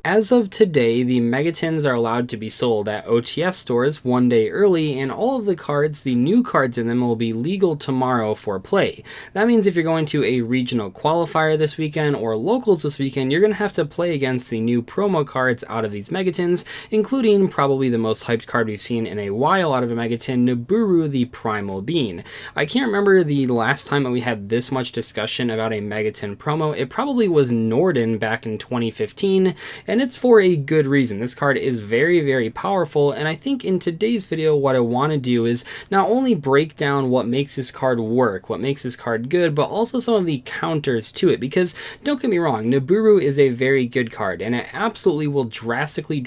As of today, the Megatins are allowed to be sold at OTS stores one day early, and all of the cards, the new cards in them, will be legal tomorrow for play. That means if you're going to a regional qualifier this weekend or locals this weekend, you're going to have to play against the new promo cards out of these Megatins, including probably the most hyped card we've seen in a while out of a Megatin, Nibiru, the Primal Being. I can't remember the last time that we had this much discussion about a Megatin promo. It probably was Norden back in 2015, and it's for a good reason. This card is very, very powerful, and I think in today's video what I want to do is not only break down what makes this card work, what makes this card good, but also some of the counters to it, because don't get me wrong, Nibiru is a very good card, and it absolutely will drastically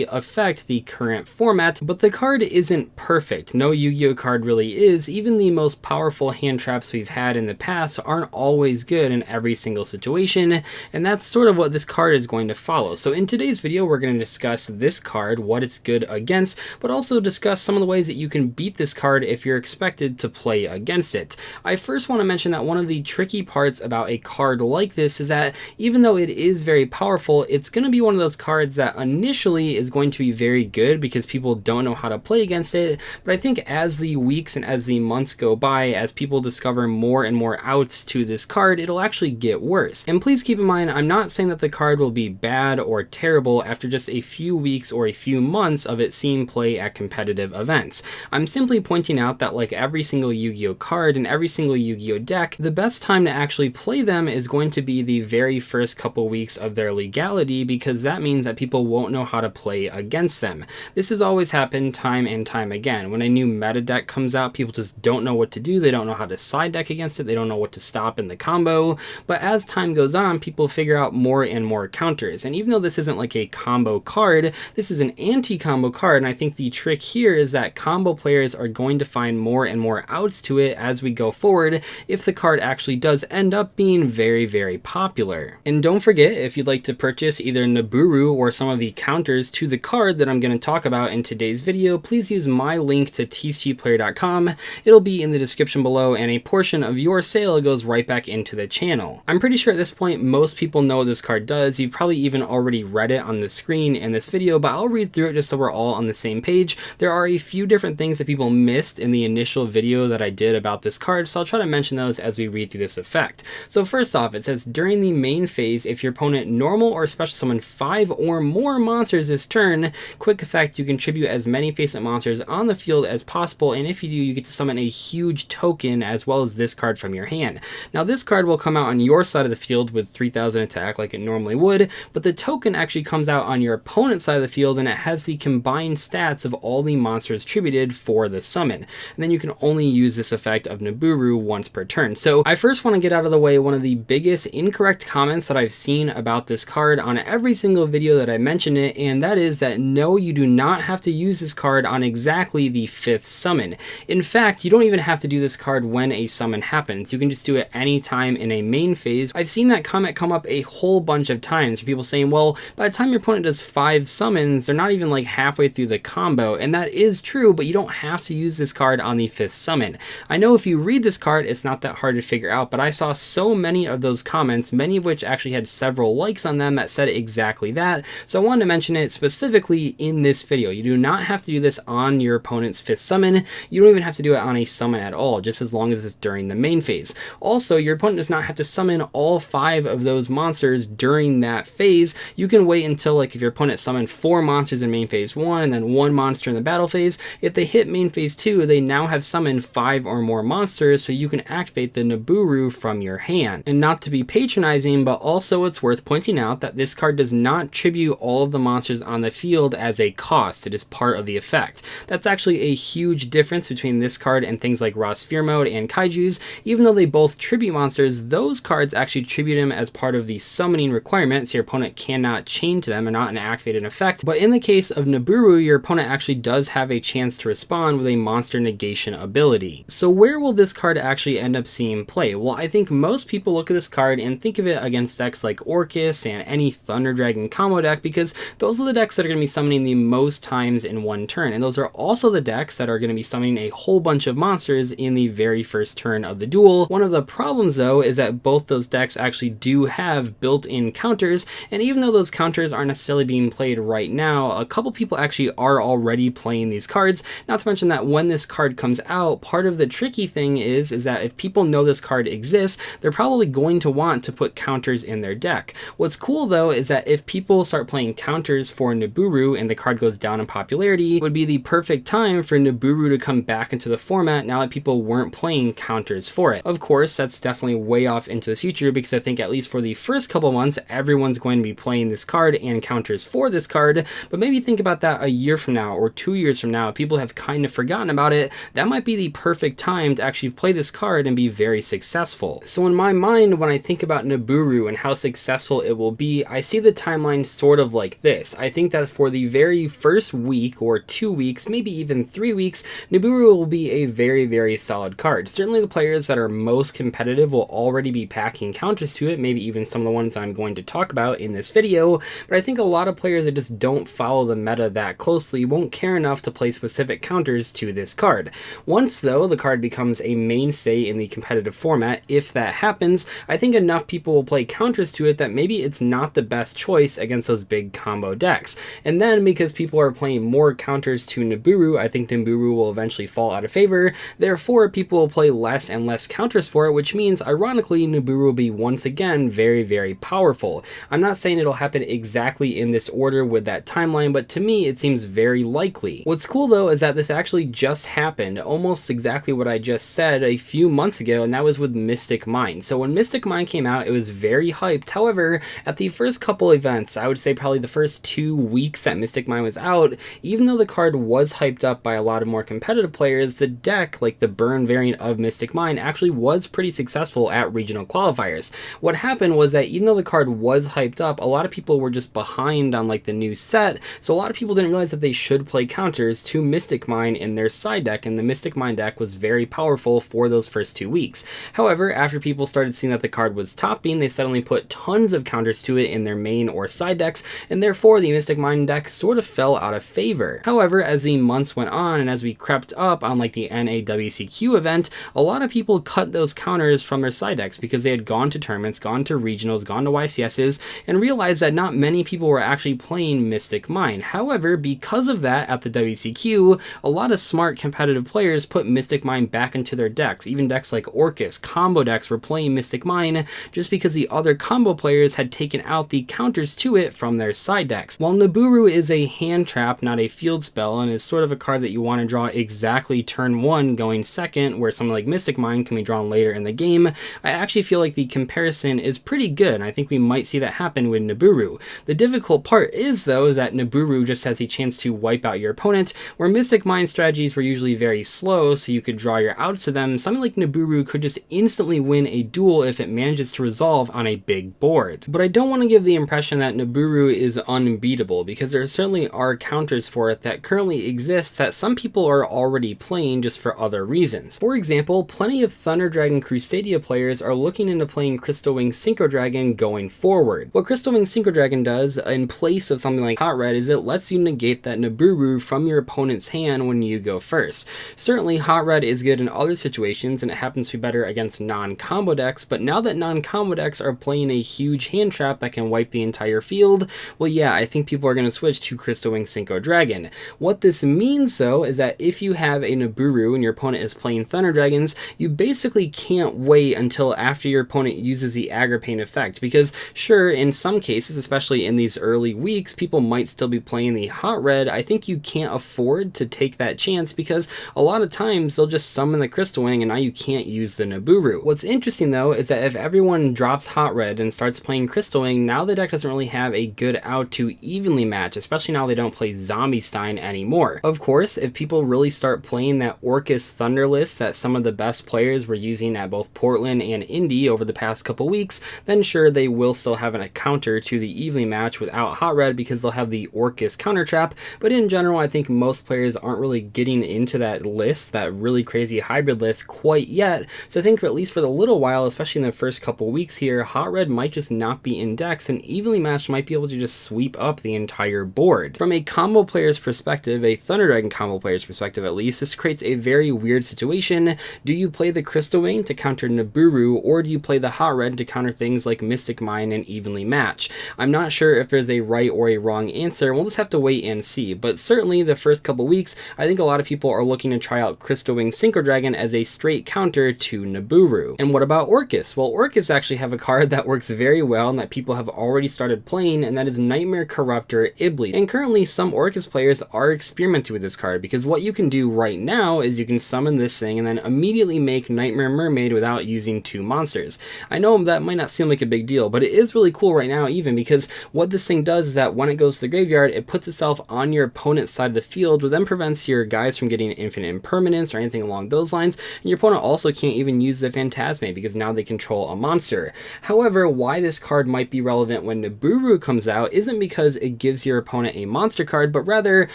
affect the current format, but the card isn't perfect. No Yu-Gi-Oh card really is. Even the most powerful hand traps we've had in the past aren't always good in every single situation, and that's sort of what this card is going to follow. So in today's video, we're going to discuss this card, what it's good against, but also discuss some of the ways that you can beat this card if you're expected to play against it. I first want to mention that one of the tricky parts about a card like this is that even though it is very powerful, it's going to be one of those cards that initially is going to be very good because people don't know how to play against it, but I think as the weeks and as the months go by, as people discover more and more outs to this card, it'll actually get worse. And please keep in mind, I'm not saying that the card will be bad or terrible after just a few weeks or a few months of it seeing play at competitive events. I'm simply pointing out that like every single Yu-Gi-Oh card and every single Yu-Gi-Oh deck, the best time to actually play them is going to be the very first couple weeks of their legality, because that means that people won't know how to play against them. This has always happened time and time again. When a new meta deck comes out, people just don't know what to do. They don't know how to side deck against it. They don't know what to stop in the combo. But as time goes on, people figure out more and more counters. And even though this isn't like a combo card, this is an anti-combo card, and I think the trick here is that combo players are going to find more and more outs to it as we go forward if the card actually does end up being very, very popular. And don't forget, if you'd like to purchase either Nibiru or some of the counters to the card that I'm going to talk about in today's video, please use my link to tcgplayer.com. It'll be in the description below, and a portion of your sale goes right back into the channel. I'm pretty sure at this point most people know what this card does. You've probably even already read it on the screen in this video, but I'll read through it just so we're all on the same page. There are a few different things that people missed in the initial video that I did about this card, so I'll try to mention those as we read through this effect. So first off, it says during the main phase, if your opponent normal or special summon 5 or more monsters this turn, quick effect, you contribute as many face-up monsters on the field as possible, and if you do, you get to summon a huge token as well as this card from your hand. Now this card will come out on your side of the field with 3000 attack like it normally would, but the token actually comes out on your opponent's side of the field, and it has the combined stats of all the monsters attributed for the summon. And then you can only use this effect of Nibiru once per turn. So I first want to get out of the way one of the biggest incorrect comments that I've seen about this card on every single video that I mention it, and that is that no, you do not have to use this card on exactly the 5th summon. In fact, you don't even have to do this card when a summon happens. You can just do it anytime in a main phase. I've seen that comment come up a whole bunch of times, people saying, well, by the time your opponent does 5 summons, they're not even like halfway through the combo, and that is true, but you don't have to use this card on the 5th summon. I know if you read this card, it's not that hard to figure out, but I saw so many of those comments, many of which actually had several likes on them that said exactly that, so I wanted to mention it specifically in this video. You do not have to do this on your opponent's 5th summon. You don't even have to do it on a summon at all, just as long as it's during the main phase. Also, your opponent does not have to summon all 5 of those monsters during that phase. You can wait until, like, if your opponent summoned 4 monsters in main phase 1 and then 1 monster in the battle phase, if they hit main phase 2, they now have summoned 5 or more monsters, so you can activate the Nibiru from your hand. And not to be patronizing, but also it's worth pointing out that this card does not tribute all of the monsters on the field as a cost. It is part of the effect. That's actually a huge difference between this card and things like Raw Sphere Mode and Kaijus. Even though they both tribute monsters, those cards actually tribute them as part of the summoning requirement, so your opponent cannot chain to them and not an activated effect. But in the case of Nibiru, your opponent actually does have a chance to respond with a monster negation ability. So where will this card actually end up seeing play? Well, I think most people look at this card and think of it against decks like Orcus and any Thunder Dragon combo deck, because those are the decks that are going to be summoning the most times in one turn, and those are also the decks that are going to be summoning a whole bunch of monsters in the very first turn of the duel. One of the problems though is that both those decks actually do have built-in counters, And even though those counters aren't necessarily being played right now, a couple people actually are already playing these cards. Not to mention that when this card comes out, part of the tricky thing is that if people know this card exists, they're probably going to want to put counters in their deck. What's cool though is that if people start playing counters for Nibiru and the card goes down in popularity, it would be the perfect time for Nibiru to come back into the format now that people weren't playing counters for it. Of course, that's definitely way off into the future because I think at least for the first couple months, everyone's going to be playing this card and counters for this card, but maybe think about that a year from now or 2 years from now, people have kind of forgotten about it. That might be the perfect time to actually play this card and be very successful. So in my mind, when I think about Nibiru and how successful it will be, I see the timeline sort of like this. I think that for the very first week or 2 weeks, maybe even 3 weeks, Nibiru will be a very, very solid card. Certainly the players that are most competitive will already be packing counters to it, maybe even some of the ones that I'm going to talk about in this video, but I think a lot of players that just don't follow the meta that closely won't care enough to play specific counters to this card. Once though the card becomes a mainstay in the competitive format, if that happens, I think enough people will play counters to it that maybe it's not the best choice against those big combo decks. And then because people are playing more counters to Nibiru, I think Nibiru will eventually fall out of favor. Therefore, people will play less and less counters for it, which means ironically Nibiru will be once again very, very powerful. I'm not saying it'll happen exactly in this order with that timeline, but to me it seems very likely. What's cool though is that this actually just happened, almost exactly what I just said a few months ago, and that was with Mystic Mine. So when Mystic Mine came out, it was very hyped. However, at the first couple events, I would say probably the first 2 weeks that Mystic Mine was out, even though the card was hyped up by a lot of more competitive players, the deck, like the burn variant of Mystic Mine, actually was pretty successful at regional qualifiers. What happened was that even though the card was hyped up, a lot of people were just behind on like the new set, so a lot of people didn't realize that they should play counters to Mystic Mine in their side deck, and the Mystic Mine deck was very powerful for those first 2 weeks. However, after people started seeing that the card was topping, they suddenly put tons of counters to it in their main or side decks, and therefore the Mystic Mine deck sort of fell out of favor. However, as the months went on and as we crept up on like the NAWCQ event, a lot of people cut those counters from their side decks because they had gone to tournaments, gone to regionals, gone to YCSs, and realized that not many people were actually playing Mystic Mine. However, because of that at the WCQ, a lot of smart competitive players put Mystic Mine back into their decks. Even decks like Orcus, combo decks, were playing Mystic Mine just because the other combo players had taken out the counters to it from their side decks. While Nibiru is a hand trap, not a field spell, and is sort of a card that you want to draw exactly turn 1 going second, where something like Mystic Mine can be drawn later in the game, I actually feel like the comparison is pretty good, and I think we might see that happen with Nibiru. The difficult part is though is that Nibiru just has a chance to wipe out your opponent, where Mystic Mine strategies were usually very slow, so you could draw your outs to them. Something like Nibiru could just instantly win a duel if it manages to resolve on a big board. But I don't want to give the impression that Nibiru is unbeatable, because there certainly are counters for it that currently exist that some people are already playing just for other reasons. For example, plenty of Thunder Dragon Crusadia players are looking into playing Crystal Wing Synchro Dragon going forward. What Crystal Wing Synchro Dragon does in place of something like Hot Red is it lets you negate that Nibiru from your opponent's hand when you go first. Certainly Hot Red is good in other situations and it happens to be better against non-combo decks, but now that non-combo decks are playing a huge hand trap that can wipe the entire field, well yeah, I think people are going to switch to Crystal Wing Synchro Dragon. What this means though is that if you have a Nibiru and your opponent is playing Thunder Dragons, you basically can't wait until after your opponent uses the Agripain effect, because sure, in some cases, especially in these early weeks, people might still be playing the Hot Red. I think you can't afford to take that chance because a lot of times they'll just summon the Crystal Wing and now you can't use the Nibiru. What's interesting though is that if everyone drops Hot Red and starts playing Crystal Wing, now the deck doesn't really have a good out to evenly match, especially now they don't play Zombie Stein anymore. Of course, if people really start playing that Orcus Thunder list that some of the best players were using at both Portland and Indy over the past couple weeks, then sure, they will still have a counter to the evenly match without Hot Red because they'll have the Orcus counter trap, but in general I think most players aren't really getting into that list, that really crazy hybrid list, quite yet, so I think at least for the little while, especially in the first couple weeks here, Hot Red might just not be in decks and evenly matched might be able to just sweep up the entire board. From a combo player's perspective, a Thunder Dragon combo player's perspective at least, this creates a very weird situation. Do you play the Crystal Wing to counter Nibiru, or do you play the Hot Red to counter things like Mystic Mine and evenly match? match. I'm not sure if there's a right or a wrong answer. We'll just have to wait and see, but certainly the first couple weeks, I think a lot of people are looking to try out Crystal Wing Synchro Dragon as a straight counter to Nibiru. And what about Orcus? Well, Orcus actually have a card that works very well and that people have already started playing, and that is Nightmare Corruptor Ibli. And currently some Orcus players are experimenting with this card, because what you can do right now is you can summon this thing and then immediately make Nightmare Mermaid without using 2 monsters. I know that might not seem like a big deal, but it is really cool right now, even because what this thing does is that when it goes to the graveyard, it puts itself on your opponent's side of the field, which then prevents your guys from getting infinite impermanence or anything along those lines, and your opponent also can't even use the Phantasme because now they control a monster. However, why this card might be relevant when Nibiru comes out isn't because it gives your opponent a monster card, but rather,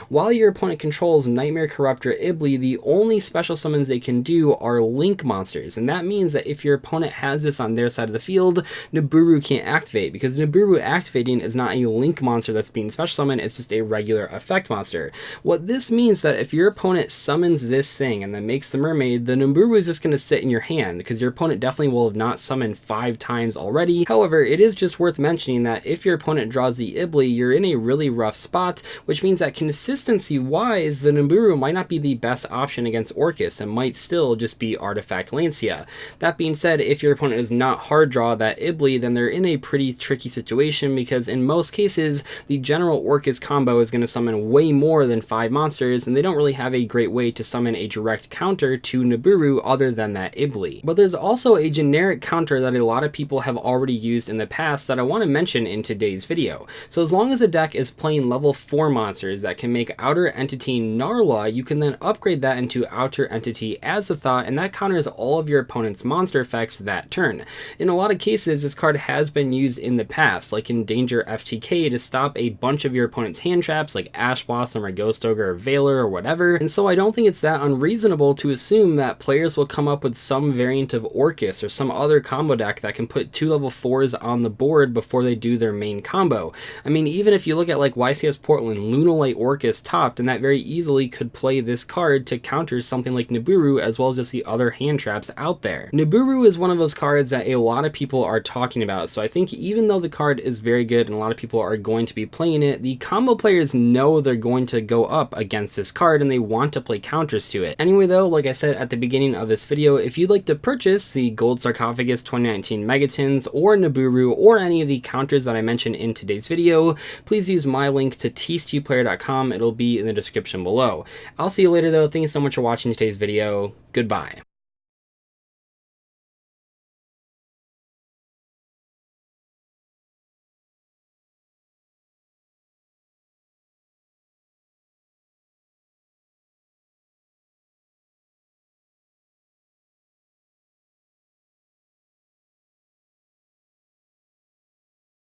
while your opponent controls Nightmare Corruptor Ibli, the only special summons they can do are link monsters, and that means that if your opponent has this on their side of the field, Nibiru can't activate, because Nibiru activating is not a link monster that's being special summoned, it's just a regular effect monster. What this means that if your opponent summons this thing and then makes the mermaid, the Nibiru is just going to sit in your hand, because your opponent definitely will have not summoned 5 times already. However, it is just worth mentioning that if your opponent draws the Ibli, you're in a really rough spot, which means that consistency wise, the Nibiru might not be the best option against Orcus and might still just be Artifact Lancia. That being said, if your opponent does not hard draw that Ibli, then they're in a pretty tricky situation, because in most cases the general Orcus combo is going to summon way more than 5 monsters, and they don't really have a great way to summon a direct counter to Nibiru other than that Ibli. But there's also a generic counter that a lot of people have already used in the past that I want to mention in today's video. So as long as a deck is playing level 4 monsters that can make Outer Entity Narla, you can then upgrade that into Outer Entity Azathoth, and that counters all of your opponent's monster effects that turn. In a lot of cases, this card has been used in the past, like in Danger FTK, to stop a bunch of your opponent's hand traps like Ash Blossom or Ghost Ogre or Veiler or whatever, and so I don't think it's that unreasonable to assume that players will come up with some variant of Orcus or some other combo deck that can put 2 level 4s on the board before they do their main combo. I mean, even if you look at like YCS Portland, Lunalight Orcus topped, and that very easily could play this card to counter something like Nibiru as well as just the other hand traps out there. Nibiru is one of those cards that a lot of people are talking about, so I think even though the card is very good and a lot of people are going to be playing it, the combo players know they're going to go up against this card and they want to play counters to it. Anyway though, like I said at the beginning of this video, if you'd like to purchase the Gold Sarcophagus 2019 Megatons or Nibiru or any of the counters that I mentioned in today's video, please use my link to tstuplayer.com. It'll be in the description below. I'll see you later though. Thank you so much for watching today's video. Goodbye.